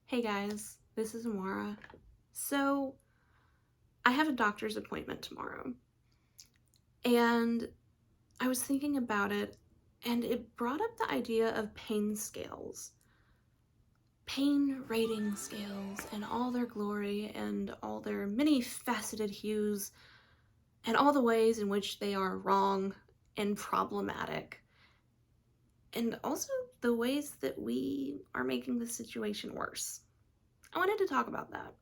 Hey guys, this is Amara. So, I have a doctor's appointment tomorrow, and I was thinking about it, and it brought up the idea of pain scales. Pain rating scales and all their glory and all their many faceted hues and all the ways in which they are wrong and problematic. And also the ways that we are making the situation worse. I wanted to talk about that.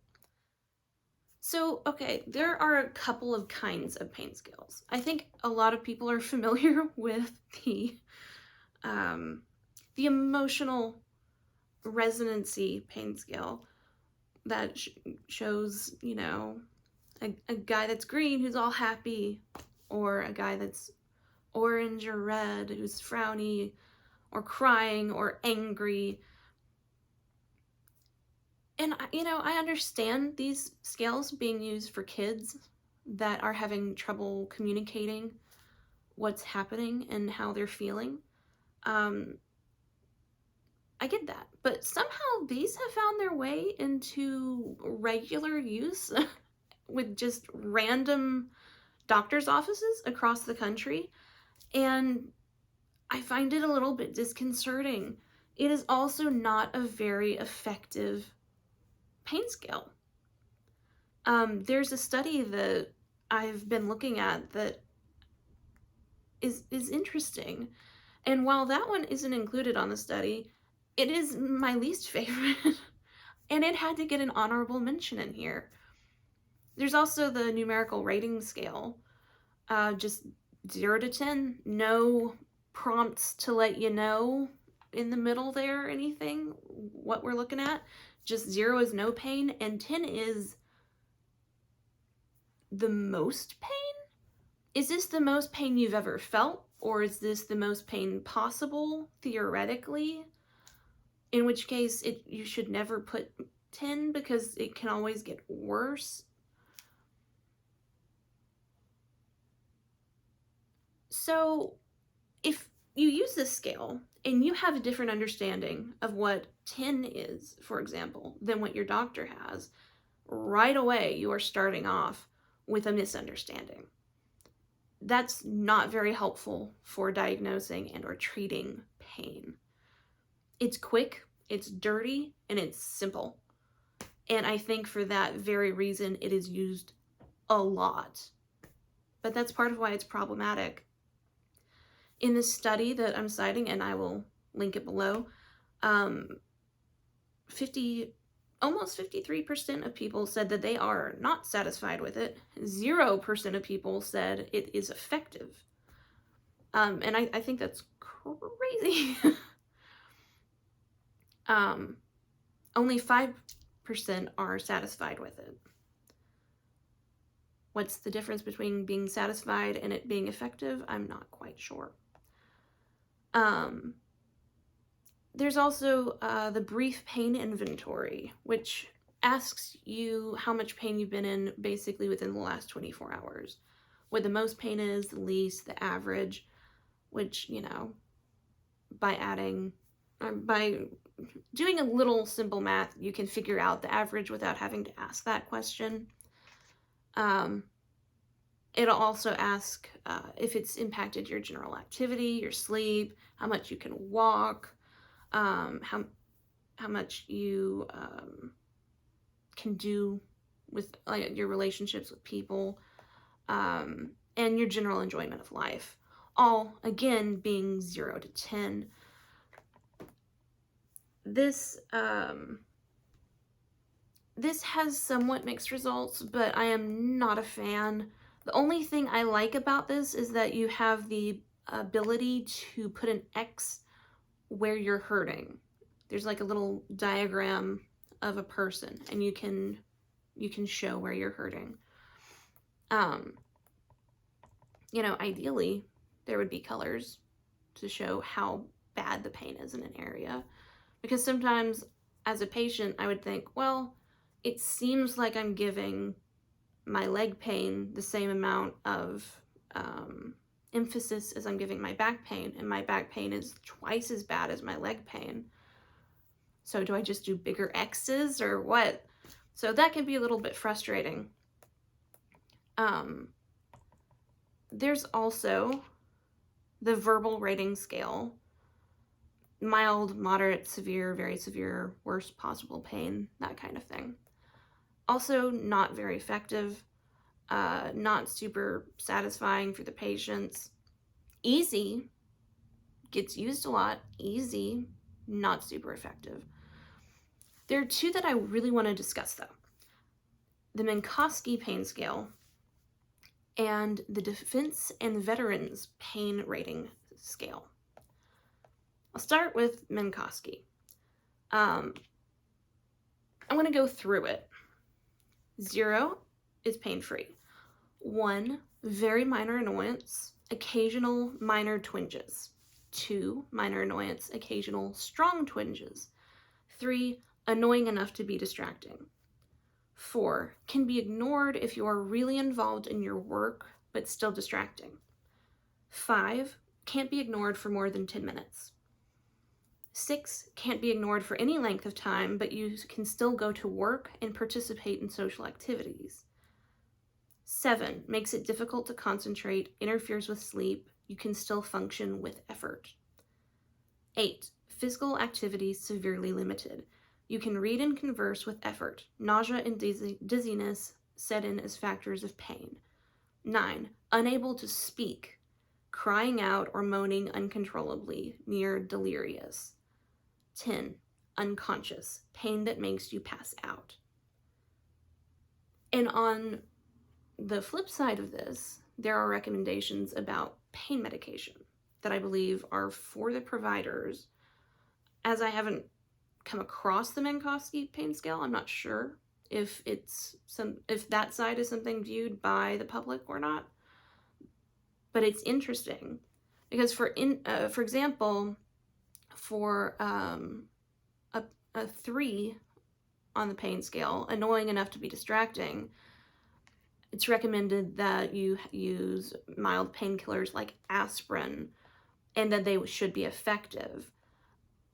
So, okay, there are a couple of kinds of pain scales. I think a lot of people are familiar with the um, the emotional resonancy pain scale that shows, a guy that's green who's all happy, or a guy that's orange or red who's frowny, or crying, or angry. And, I understand these scales being used for kids that are having trouble communicating what's happening and how they're feeling. Um, I get that. But somehow these have found their way into regular use with just random doctor's offices across the country. And I find it a little bit disconcerting. It is also not a very effective pain scale. There's a study that I've been looking at that is interesting. And while that one isn't included on the study, it is my least favorite. And it had to get an honorable mention in here. There's also the numerical rating scale, just 0 to 10. No prompts to let you know in the middle there or anything what we're looking at. Just 0 is no pain, and 10 is the most pain? Is this the most pain you've ever felt? Or is this the most pain possible, theoretically? In which case, you should never put 10 because it can always get worse. So, if you use this scale and you have a different understanding of what 10 is, for example, than what your doctor has, right away you are starting off with a misunderstanding. That's not very helpful for diagnosing and or treating pain. It's quick, it's dirty, and it's simple. And I think for that very reason, it is used a lot. But that's part of why it's problematic. In this study that I'm citing, and I will link it below, almost 53% of people said that they are not satisfied with it. 0% of people said it is effective. And I think that's crazy. Only 5% are satisfied with it. What's the difference between being satisfied and it being effective? I'm not quite sure. There's also the brief pain inventory, which asks you how much pain you've been in basically within the last 24 hours. What the most pain is, the least, the average, which, by doing a little simple math, you can figure out the average without having to ask that question. It'll also ask if it's impacted your general activity, your sleep, how much you can walk, how much you can do with your relationships with people, and your general enjoyment of life. All, again, being 0 to 10. This has somewhat mixed results, but I am not a fan. The only thing I like about this is that you have the ability to put an X where you're hurting. There's like a little diagram of a person, and you can show where you're hurting. Ideally, there would be colors to show how bad the pain is in an area. Because sometimes, as a patient, I would think, well, it seems like I'm giving my leg pain the same amount of emphasis as I'm giving my back pain, and my back pain is twice as bad as my leg pain. So do I just do bigger X's or what? So that can be a little bit frustrating. There's also the verbal rating scale. Mild, moderate, severe, very severe, worst possible pain, that kind of thing. Also not very effective, not super satisfying for the patients. Easy, gets used a lot. Easy, not super effective. There are two that I really want to discuss though. The Minkowski pain scale and the Defense and Veterans pain rating scale. I'll start with Minkowski. I'm going to go through it. 0 is pain-free. 1, very minor annoyance, occasional minor twinges. 2, minor annoyance, occasional strong twinges. 3, annoying enough to be distracting. 4, can be ignored if you are really involved in your work, but still distracting. 5, can't be ignored for more than 10 minutes. 6, can't be ignored for any length of time, but you can still go to work and participate in social activities. 7, makes it difficult to concentrate, interferes with sleep, you can still function with effort. 8, physical activity severely limited. You can read and converse with effort. Nausea and dizziness set in as factors of pain. 9, unable to speak, crying out or moaning uncontrollably, near delirious. 10, unconscious, pain that makes you pass out. And on the flip side of this, there are recommendations about pain medication that I believe are for the providers. As I haven't come across the Minkowski pain scale, I'm not sure if that side is something viewed by the public or not. But it's interesting because for example, for a 3 on the pain scale, annoying enough to be distracting, it's recommended that you use mild painkillers like aspirin and that they should be effective.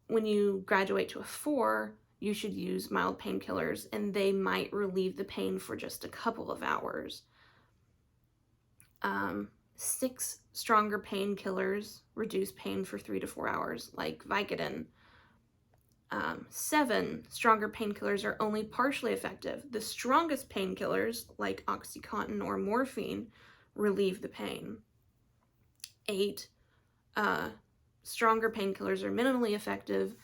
When you graduate to a 4, you should use mild painkillers and they might relieve the pain for just a couple of hours. 6, stronger painkillers reduce pain for 3 to 4 hours, like Vicodin. 7, stronger painkillers are only partially effective. The strongest painkillers, like OxyContin or morphine, relieve the pain. 8, stronger painkillers are minimally effective,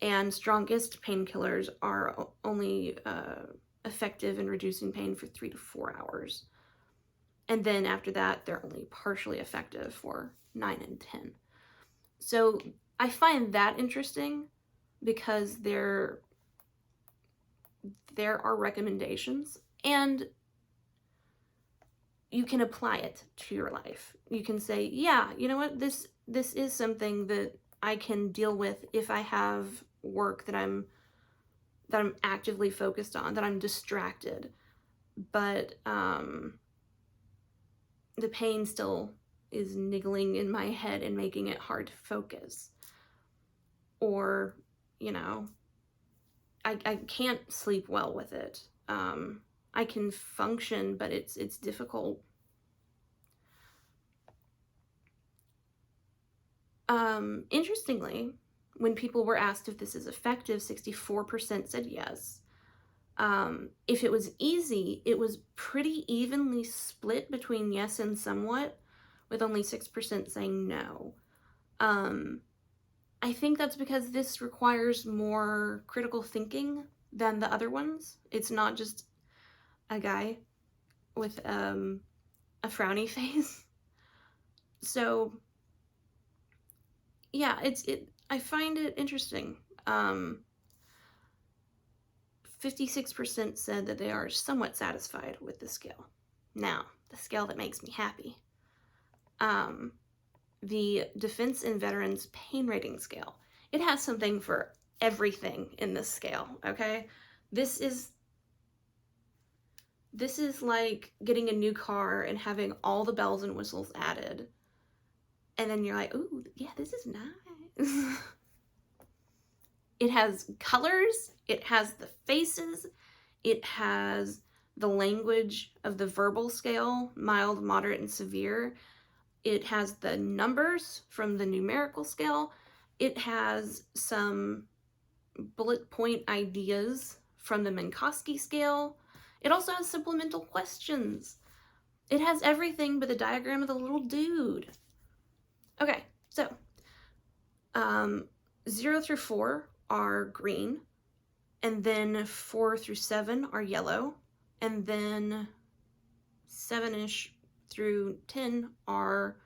and strongest painkillers are only effective in reducing pain for 3 to 4 hours. And then after that, they're only partially effective for 9 and 10. So I find that interesting because there are recommendations and you can apply it to your life. You can say, yeah, you know what, this is something that I can deal with if I have work that I'm actively focused on, that I'm distracted, but the pain still is niggling in my head and making it hard to focus. Or, you know, I can't sleep well with it. I can function, but it's difficult. Interestingly, when people were asked if this is effective, 64% said yes. If it was easy, it was pretty evenly split between yes and somewhat, with only 6% saying no. I think that's because this requires more critical thinking than the other ones. It's not just a guy with a frowny face. So yeah, I find it interesting. 56% said that they are somewhat satisfied with the scale. Now, the scale that makes me happy. The Defense and Veterans Pain Rating Scale. It has something for everything in this scale, okay? This is like getting a new car and having all the bells and whistles added. And then you're like, ooh, yeah, this is nice. It has colors, it has the faces, it has the language of the verbal scale, mild, moderate, and severe. It has the numbers from the numerical scale. It has some bullet point ideas from the Minkowski scale. It also has supplemental questions. It has everything but the diagram of the little dude. Okay, so 0 through 4 are green, and then 4 through 7 are yellow, and then 7-ish through 10 are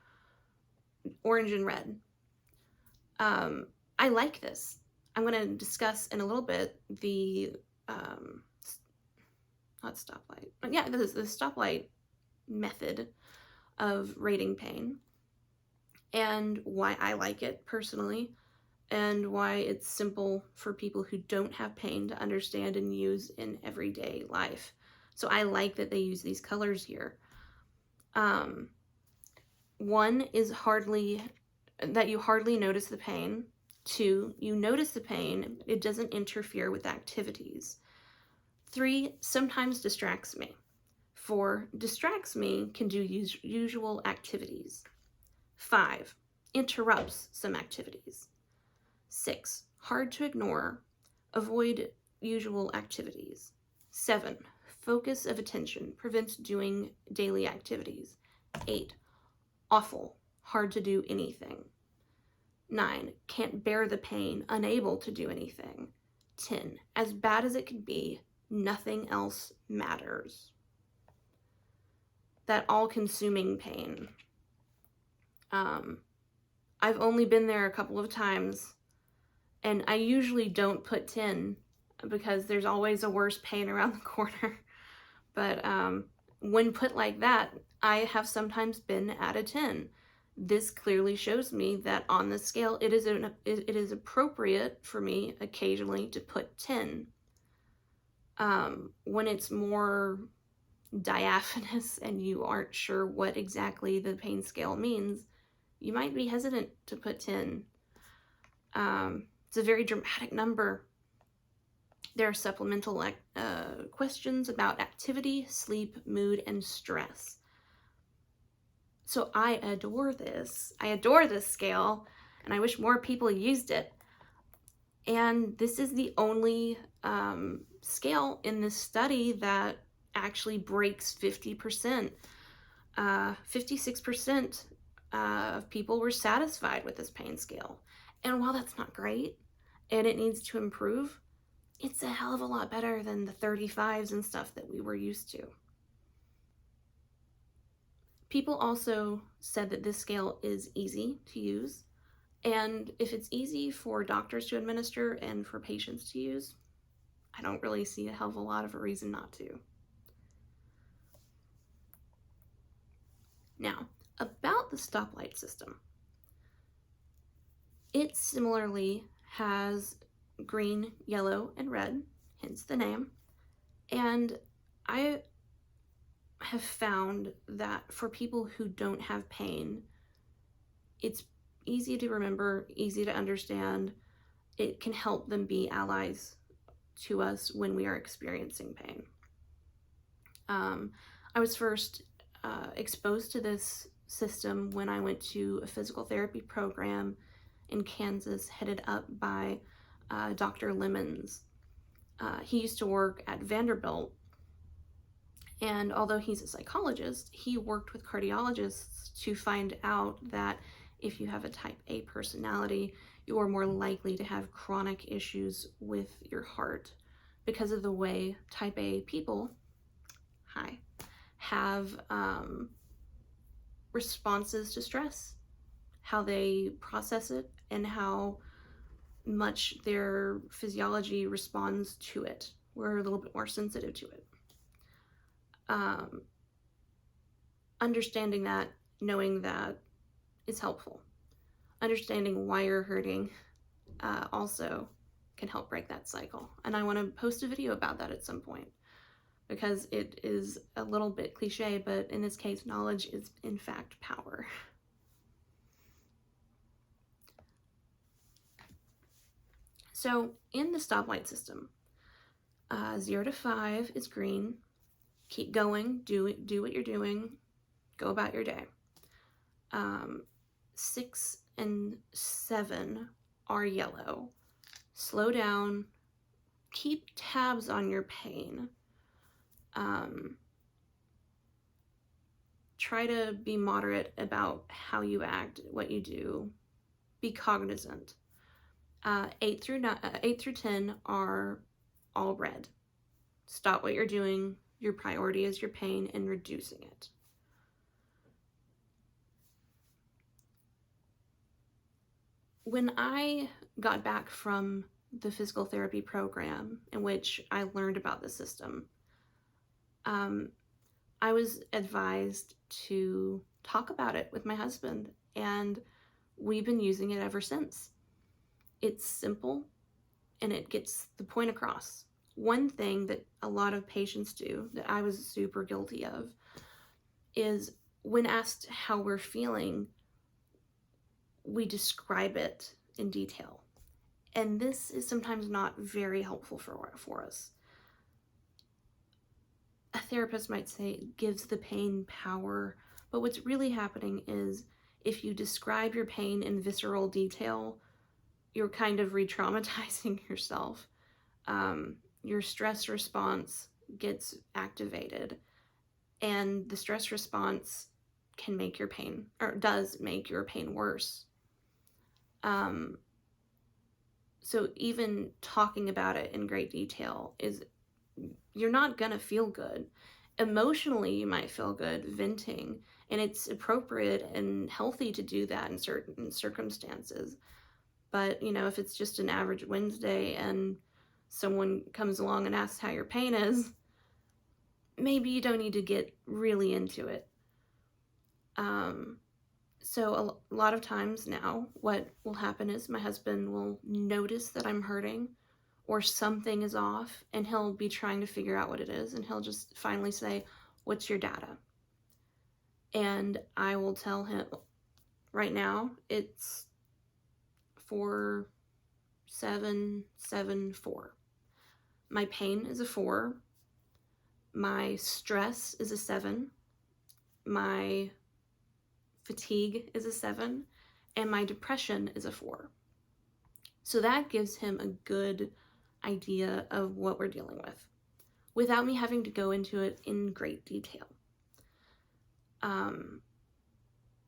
orange and red. I like this. I'm going to discuss in a little bit the, not stoplight, yeah, this is the stoplight method of rating pain, and why I like it personally, and why it's simple for people who don't have pain to understand and use in everyday life. So I like that they use these colors here. One is that you hardly notice the pain. 2, you notice the pain, it doesn't interfere with activities. 3, sometimes distracts me. 4, distracts me, can do usual activities. 5, interrupts some activities. 6, hard to ignore, avoid usual activities. 7, focus of attention, prevents doing daily activities. 8, awful, hard to do anything. 9, can't bear the pain, unable to do anything. 10, as bad as it could be, nothing else matters. That all-consuming pain. I've only been there a couple of times, and I usually don't put 10 because there's always a worse pain around the corner. But when put like that, I have sometimes been at a 10. This clearly shows me that on the scale, it is appropriate for me occasionally to put 10. When it's more diaphanous and you aren't sure what exactly the pain scale means, you might be hesitant to put 10. It's a very dramatic number. There are supplemental questions about activity, sleep, mood, and stress. So I adore this. I adore this scale, and I wish more people used it. And this is the only scale in this study that actually breaks 50%. 56% of people were satisfied with this pain scale. And while that's not great, and it needs to improve, it's a hell of a lot better than the 35s and stuff that we were used to. People also said that this scale is easy to use, and if it's easy for doctors to administer and for patients to use, I don't really see a hell of a lot of a reason not to. Now, about the stoplight system. It similarly has green, yellow, and red, hence the name, and I have found that for people who don't have pain, it's easy to remember, easy to understand. It can help them be allies to us when we are experiencing pain. I was first exposed to this system when I went to a physical therapy program in Kansas headed up by Dr. Lemons. He used to work at Vanderbilt, and although he's a psychologist, he worked with cardiologists to find out that if you have a type A personality, you are more likely to have chronic issues with your heart because of the way type A people have responses to stress, how they process it, and how much their physiology responds to it. We're a little bit more sensitive to it. Understanding that, knowing that is helpful. Understanding why you're hurting also can help break that cycle. And I want to post a video about that at some point because it is a little bit cliche, but in this case, knowledge is in fact power. So in the stoplight system, 0 to 5 is green. Keep going, do what you're doing, go about your day. 6 and 7 are yellow. Slow down, keep tabs on your pain. Try to be moderate about how you act, what you do. Be cognizant. 8 through 10 are all red. Stop what you're doing. Your priority is your pain and reducing it. When I got back from the physical therapy program in which I learned about the system, I was advised to talk about it with my husband, and we've been using it ever since. It's simple and it gets the point across. One thing that a lot of patients do that I was super guilty of is when asked how we're feeling, we describe it in detail. And this is sometimes not very helpful for us. A therapist might say it gives the pain power, but what's really happening is if you describe your pain in visceral detail, you're kind of re-traumatizing yourself. Your stress response gets activated, and the stress response can make your pain, or does make your pain worse. So even talking about it in great detail you're not gonna feel good. Emotionally, you might feel good venting, and it's appropriate and healthy to do that in certain circumstances. But, if it's just an average Wednesday and someone comes along and asks how your pain is, maybe you don't need to get really into it. So a lot of times now, what will happen is my husband will notice that I'm hurting or something is off, and he'll be trying to figure out what it is, and he'll just finally say, "What's your data?" And I will tell him, right now, it's 4774. My pain is a 4. My stress is a 7. My fatigue is a 7. And my depression is a 4. So that gives him a good idea of what we're dealing with without me having to go into it in great detail.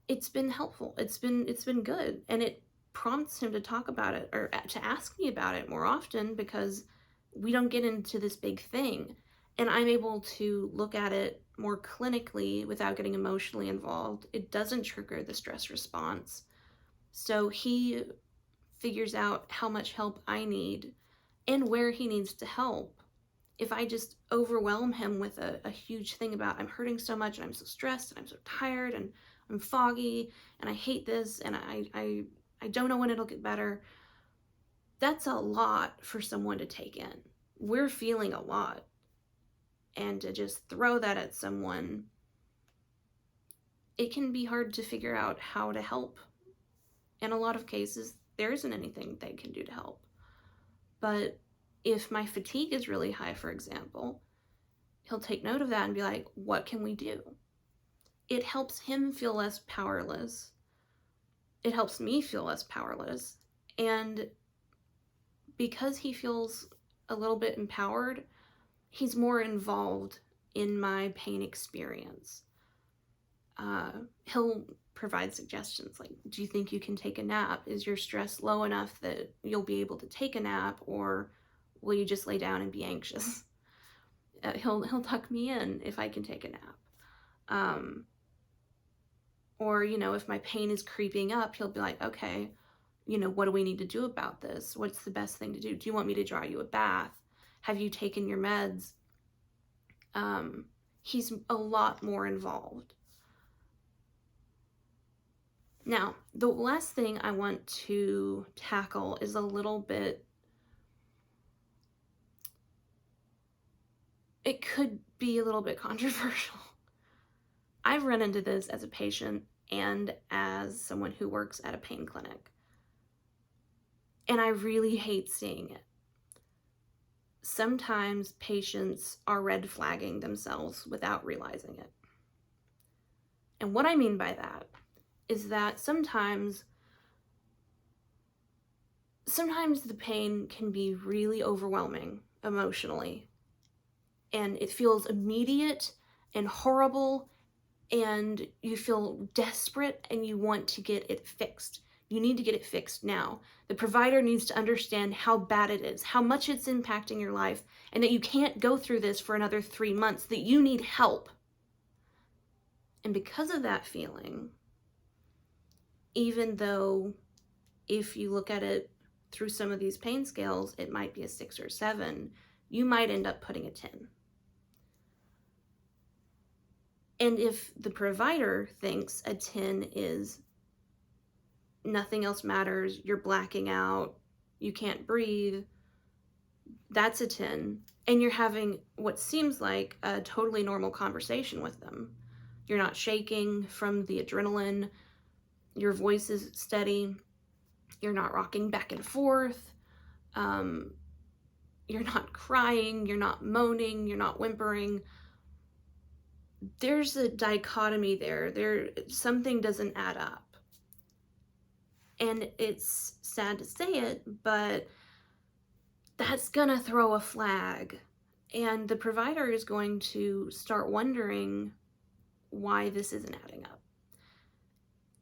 It's been helpful. It's been good, and it prompts him to talk about it or to ask me about it more often, because we don't get into this big thing, and I'm able to look at it more clinically without getting emotionally involved. It doesn't trigger the stress response. So he figures out how much help I need and where he needs to help. If I just overwhelm him with a huge thing about I'm hurting so much and I'm so stressed and I'm so tired and I'm foggy and I hate this and I don't know when it'll get better, that's a lot for someone to take in. We're feeling a lot, and to just throw that at someone, it can be hard to figure out how to help. In a lot of cases, there isn't anything they can do to help. But if my fatigue is really high, for example, he'll take note of that and be like, what can we do? It helps him feel less powerless. It helps me feel less powerless. And because he feels a little bit empowered, he's more involved in my pain experience. He'll provide suggestions like, do you think you can take a nap? Is your stress low enough that you'll be able to take a nap, or will you just lay down and be anxious? He'll tuck me in if I can take a nap. Or, if my pain is creeping up, he'll be like, okay, what do we need to do about this? What's the best thing to do? Do you want me to draw you a bath? Have you taken your meds? He's a lot more involved. Now, the last thing I want to tackle is a little bit, it could be a little bit controversial. I've run into this as a patient and as someone who works at a pain clinic. And I really hate seeing it. Sometimes patients are red flagging themselves without realizing it. And what I mean by that is that sometimes the pain can be really overwhelming emotionally, and it feels immediate and horrible, and you feel desperate and you want to get it fixed. You need to get it fixed now. The provider needs to understand how bad it is, how much it's impacting your life, and that you can't go through this for another 3 months, that you need help. And because of that feeling, even though if you look at it through some of these pain scales, it might be a 6 or 7, you might end up putting a 10. And if the provider thinks a 10 is nothing else matters, you're blacking out, you can't breathe, that's a 10. And you're having what seems like a totally normal conversation with them. You're not shaking from the adrenaline, your voice is steady, you're not rocking back and forth, you're not crying, you're not moaning, you're not whimpering. There's a dichotomy there. Something doesn't add up. And it's sad to say it, but that's gonna throw a flag. And the provider is going to start wondering why this isn't adding up.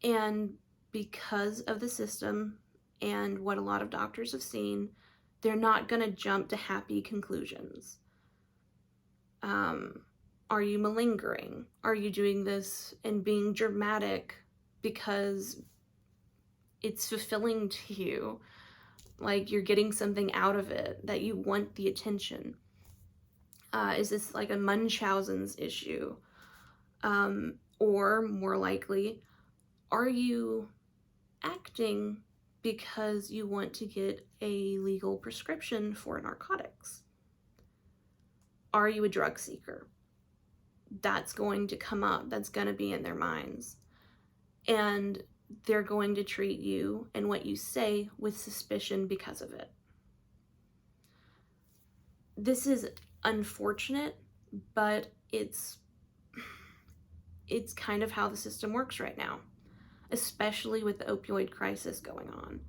And because of the system and what a lot of doctors have seen, they're not gonna jump to happy conclusions. Are you malingering? Are you doing this and being dramatic because it's fulfilling to you? Like you're getting something out of it, that you want the attention. Is this like a Munchausen's issue? Or more likely, are you acting because you want to get a legal prescription for narcotics? Are you a drug seeker? That's going to come up. That's going to be in their minds. And they're going to treat you and what you say with suspicion because of it. This is unfortunate, but it's kind of how the system works right now, especially with the opioid crisis going on.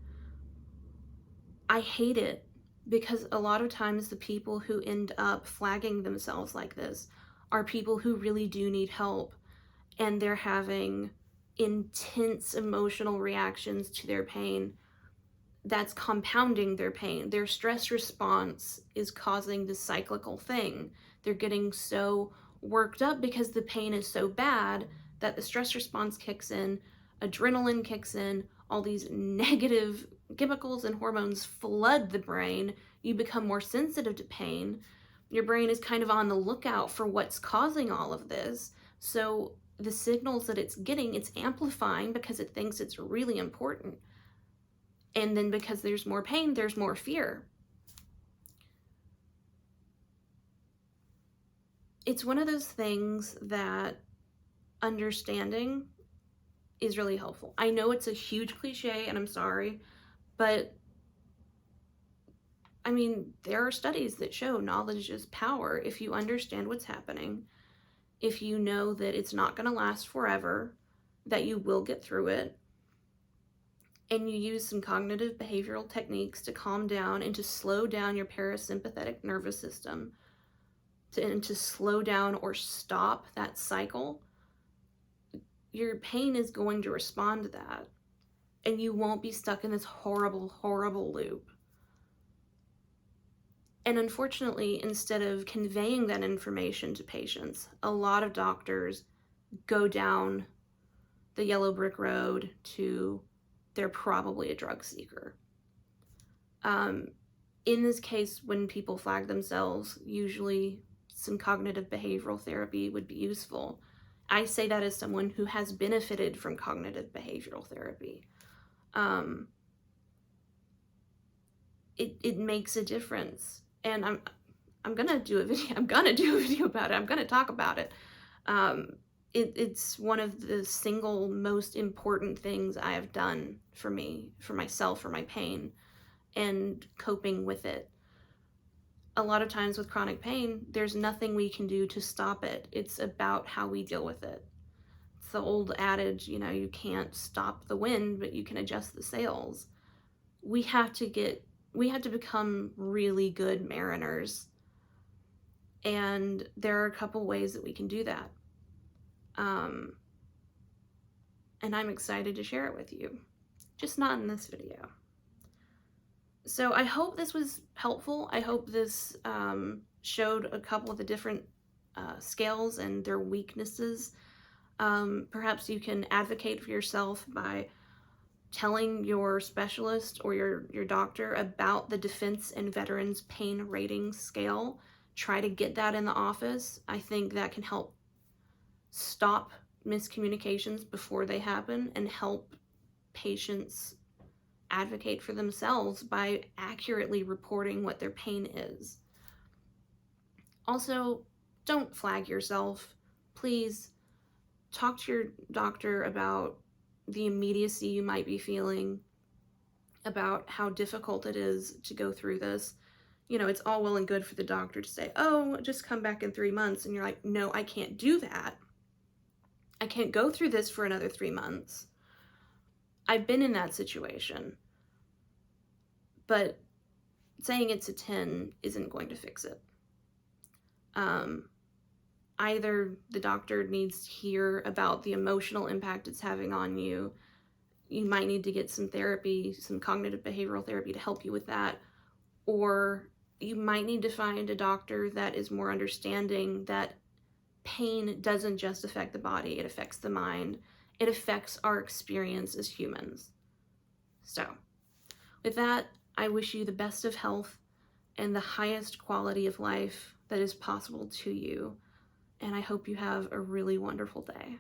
I hate it because a lot of times the people who end up flagging themselves like this are people who really do need help, and they're having intense emotional reactions to their pain that's compounding their pain. Their stress response is causing this cyclical thing. They're getting so worked up because the pain is so bad that the stress response kicks in, adrenaline kicks in, all these negative chemicals and hormones flood the brain. You become more sensitive to pain. Your brain is kind of on the lookout for what's causing all of this. So the signals that it's getting, it's amplifying because it thinks it's really important. And then because there's more pain, there's more fear. It's one of those things that understanding is really helpful. I know it's a huge cliche, and I'm sorry, but I mean, there are studies that show knowledge is power. If you understand what's happening, if you know that it's not going to last forever, that you will get through it, and you use some cognitive behavioral techniques to calm down and to slow down your parasympathetic nervous system, and to slow down or stop that cycle, your pain is going to respond to that, and you won't be stuck in this horrible, horrible loop. And unfortunately, instead of conveying that information to patients, a lot of doctors go down the yellow brick road to they're probably a drug seeker. In this case, when people flag themselves, usually some cognitive behavioral therapy would be useful. I say that as someone who has benefited from cognitive behavioral therapy. It makes a difference, and I'm gonna do a video. I'm gonna do a video about it. I'm gonna talk about it. It's one of the single most important things I have done for me, for myself, for my pain, and coping with it. A lot of times with chronic pain, there's nothing we can do to stop it. It's about how we deal with it. It's the old adage, you can't stop the wind, but you can adjust the sails. We have to become really good mariners. And there are a couple ways that we can do that. And I'm excited to share it with you. Just not in this video. So I hope this was helpful. I hope this showed a couple of the different scales and their weaknesses. Perhaps you can advocate for yourself by telling your specialist or your doctor about the Defense and Veterans Pain Rating Scale. Try to get that in the office. I think that can help stop miscommunications before they happen and help patients advocate for themselves by accurately reporting what their pain is. Also, don't flag yourself. Please talk to your doctor about the immediacy you might be feeling, about how difficult it is to go through this. It's all well and good for the doctor to say, oh, just come back in 3 months. And you're like, no, I can't do that. I can't go through this for another 3 months. I've been in that situation. But saying it's a 10 isn't going to fix it. Either the doctor needs to hear about the emotional impact it's having on you. You might need to get some therapy, some cognitive behavioral therapy to help you with that. Or you might need to find a doctor that is more understanding that pain doesn't just affect the body, it affects the mind. It affects our experience as humans. So, with that, I wish you the best of health and the highest quality of life that is possible to you. And I hope you have a really wonderful day.